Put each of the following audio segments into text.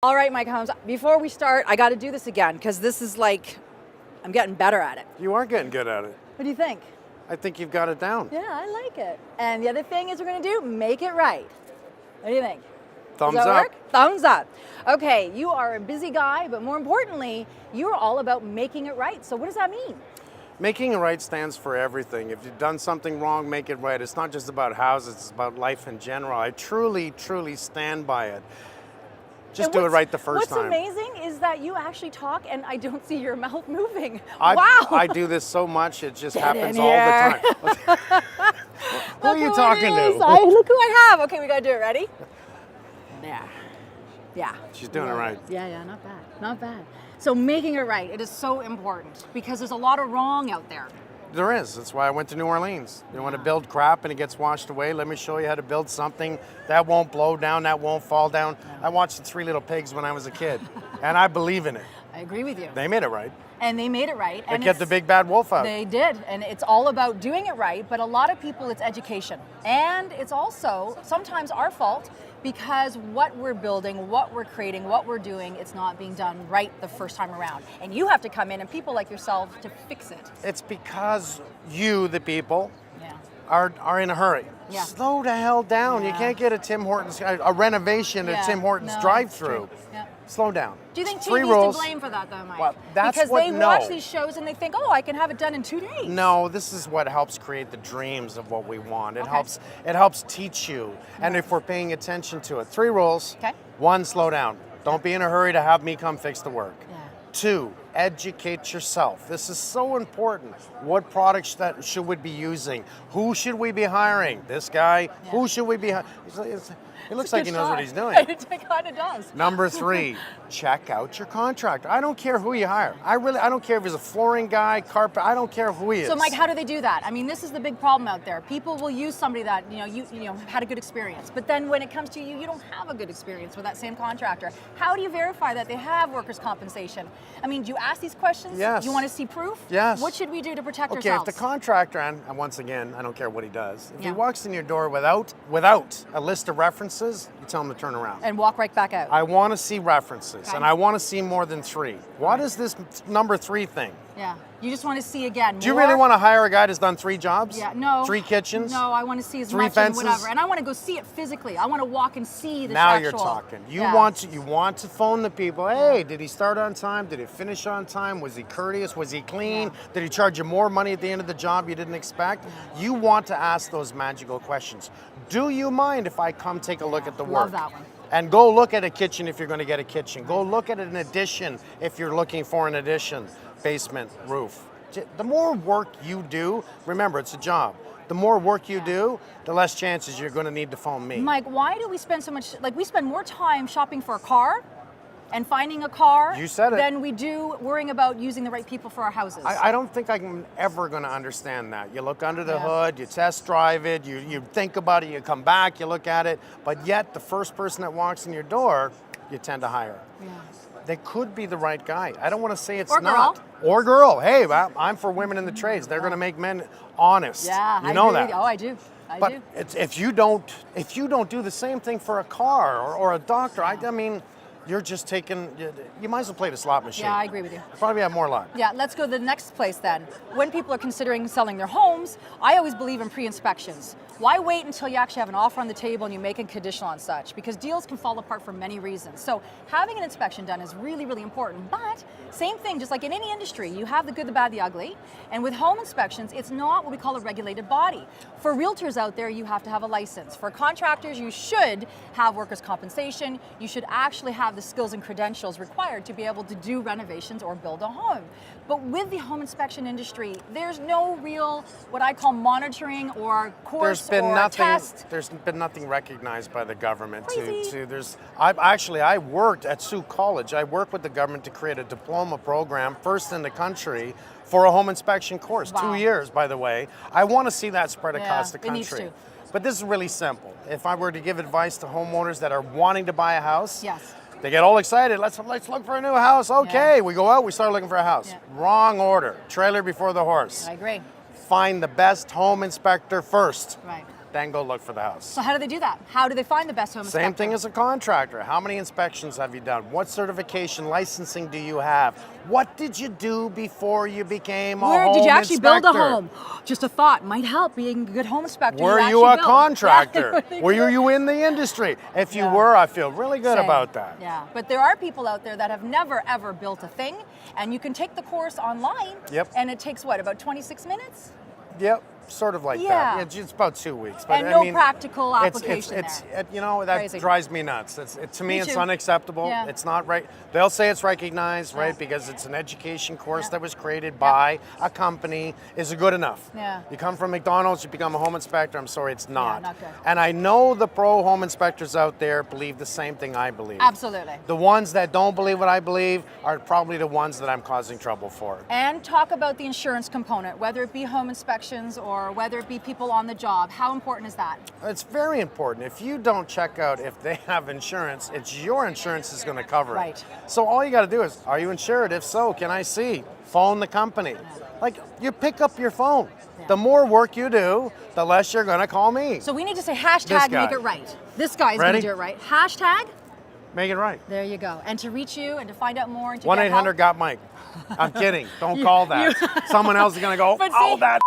All right, Mike Holmes, before we start, I got to do this again because this is like, I'm getting better at it. You are getting good at it. What do you think? I think you've got it down. Yeah, I like it. And the other thing is we're going to do, make it right. What do you think? Thumbs Does that up. work? Thumbs up. Okay, you are a busy guy, but more importantly, you're all about making it right. So what does that mean? Making it right stands for everything. If you've done something wrong, make it right. It's not just about houses, it's about life in general. I truly, truly stand by it. Just do it right the first time. What's amazing is that you actually talk and I don't see your mouth moving. Wow. I do this so much, it just Get happens in all here. the time. Who are you talking to? Look who I have. Okay, we gotta do it. Ready? Yeah. Yeah. She's doing it right. Yeah, not bad. Not bad. So making it right, it is so important because there's a lot of wrong out there. There is. That's why I went to New Orleans. You want to build crap and it gets washed away? Let me show you how to build something that won't blow down, that won't fall down. I watched The Three Little Pigs when I was a kid, and I believe in it. I agree with you. They made it right. And they made it right. They kept the big bad wolf out. They did, and it's all about doing it right, but a lot of people, it's education. And it's also sometimes our fault because what we're building, what we're creating, what we're doing, it's not being done right the first time around. And you have to come in and people like yourself to fix it. It's because you, the people, Yeah. are in a hurry. Yeah. Slow the hell down. You Yeah. can't get a Tim Hortons, a renovation at Tim Hortons drive-through. Yeah. Slow down. Do you think Three TV's rules. to blame for that though, Mike? Well, that's because what- they no. watch these shows and they think, oh, I can have it done in 2 days. No, this is what helps create the dreams of what we want. It Okay. helps teach you. And if we're paying attention to it. 3 rules. Okay. 1, slow down. Don't be in a hurry to have me come fix the work. Yeah. 2, educate yourself. This is so important. What products should we be using? Who should we be hiring? This guy? Yeah. Who should we be hiring? It looks like he knows what he's doing. It kind of does. Number 3, check out your contractor. I don't care who you hire. I don't care if he's a flooring guy, carpet. I don't care who he is. So, Mike, how do they do that? I mean, this is the big problem out there. People will use somebody that you had a good experience, but then when it comes to you, you don't have a good experience with that same contractor. How do you verify that they have workers' compensation? I mean, do you ask these questions? Yes. Do you want to see proof? Yes. What should we do to protect Okay, ourselves? if the contractor, and once again, I don't care what he does, if he Yeah. walks in your door without a list of references, you tell him to turn around. And walk right back out. I want to see references, Okay. and I want to see more than 3. What is this number 3 thing? Yeah. You just want to see again. Do you really want to hire a guy that's done 3 jobs? Yeah. No. 3 kitchens? No, I want to see as 3 much fences? and whatever, and I want to go see it physically. I want to walk and see the Now actual. you're talking. You Yeah. want to phone the people. Hey, did he start on time? Did he finish on time? Was he courteous? Was he clean? Yeah. Did he charge you more money at the end of the job you didn't expect? You want to ask those magical questions. Do you mind if I come take a look at the work? Love that one. And go look at a kitchen if you're going to get a kitchen. Go look at an addition if you're looking for an addition. Basement, roof. The more work you do, remember, it's a job. The more work you do, the less chances you're going to need to phone me. Mike, why do we spend so much, we spend more time shopping for a car and finding a car You said it. than we do worrying about using the right people for our houses. I don't think I'm ever going to understand that. You look under the Yeah. hood, you test drive it, you think about it, you come back, you look at it, but yet the first person that walks in your door, you tend to hire. Yeah. They could be the right guy. I don't want to say it's Or not. girl. Or girl. Hey, I'm for women in the trades. They're going to make men honest. Yeah, you I know agree that. with you. Oh, I do. I But do. if you don't do the same thing for a car or a doctor, I mean, you're just taking. You might as well play the slot machine. Yeah, I agree with you. Probably have more luck. Yeah, let's go to the next place then. When people are considering selling their homes, I always believe in pre-inspections. Why wait until you actually have an offer on the table and you make a conditional on such? Because deals can fall apart for many reasons. So having an inspection done is really, really important. But same thing, just like in any industry, you have the good, the bad, the ugly. And with home inspections, it's not what we call a regulated body. For realtors out there, you have to have a license. For contractors, you should have workers' compensation. You should actually have the skills and credentials required to be able to do renovations or build a home. But with the home inspection industry, there's no real, what I call monitoring or course or test. There's been nothing recognized by the government Crazy. I worked at Sioux College. I worked with the government to create a diploma program, first in the country, for a home inspection course. Wow. 2 years, by the way. I want to see that spread Yeah, across the it needs country. to. But this is really simple. If I were to give advice to homeowners that are wanting to buy a house, Yes. they get all excited. Let's look for a new house. Okay, Yeah. we go out, we start looking for a house. Yeah. Wrong order. Trailer before the horse. I agree. Find the best home inspector first. Right. then go look for the house. So how do they do that? How do they find the best home inspector? Same thing as a contractor. How many inspections have you done? What certification, licensing do you have? What did you do before you became a home Where did you actually inspector? build a home? Just a thought, might help being a good home inspector. Were you you a actually built. contractor? Yeah, Were you in the industry? If you Yeah. were, I feel really good Same. about that. Yeah, but there are people out there that have never ever built a thing, and you can take the course online. Yep. And it takes what, about 26 minutes? Yep, sort of like Yeah. that. It's about 2 weeks. But And I no mean, practical it's- application it's, there. you know, that Crazy. drives me nuts. To me, Me it's too. unacceptable. Yeah. It's not right. They'll say it's recognized, Yeah. right? Because it's an education course Yeah. that was created by a company. Is it good enough? Yeah. You come from McDonald's, you become a home inspector. I'm sorry, it's not. not good. And I know the pro home inspectors out there believe the same thing I believe. Absolutely. The ones that don't believe what I believe are probably the ones that I'm causing trouble for. And talk about the insurance component, whether it be home inspections or whether it be people on the job. How important is that? It's very important. If you don't check out if they have insurance, it's your insurance is going to cover it. Right. So all you got to do is, are you insured? If so, can I see? Phone the company. Like, you pick up your phone. Yeah. The more work you do, the less you're going to call me. So we need to say This hashtag guy. make it right. This guy is going Ready? to do it right. Hashtag, Make it right. there you go. And to reach you and to find out more and to 1-800-GOT-MIKE. I'm kidding. Don't call that. Someone else is going to go, But oh, see- that.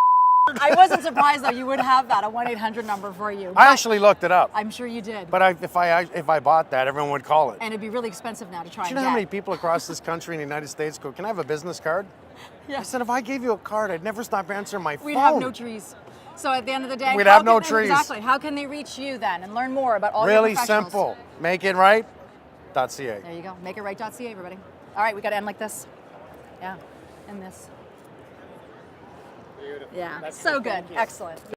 I wasn't surprised though you would have that, a 1-800 number for you. I actually looked it up. I'm sure you did. But if I bought that, everyone would call it. And it'd be really expensive now to try Do you and know how many get. people across this country in the United States go, can I have a business card? Yeah. I said, if I gave you a card, I'd never stop answering my phone. We'd have no trees. So at the end of the day, We'd how have no can they- trees. Exactly. How can they reach you then and learn more about all your Really professionals? simple. Make it right.ca. There you go. MakeItRight.ca, everybody. All right, we got to end like this. Yeah, and this. Beautiful. Yeah, That's so good. good. Thank you. Excellent.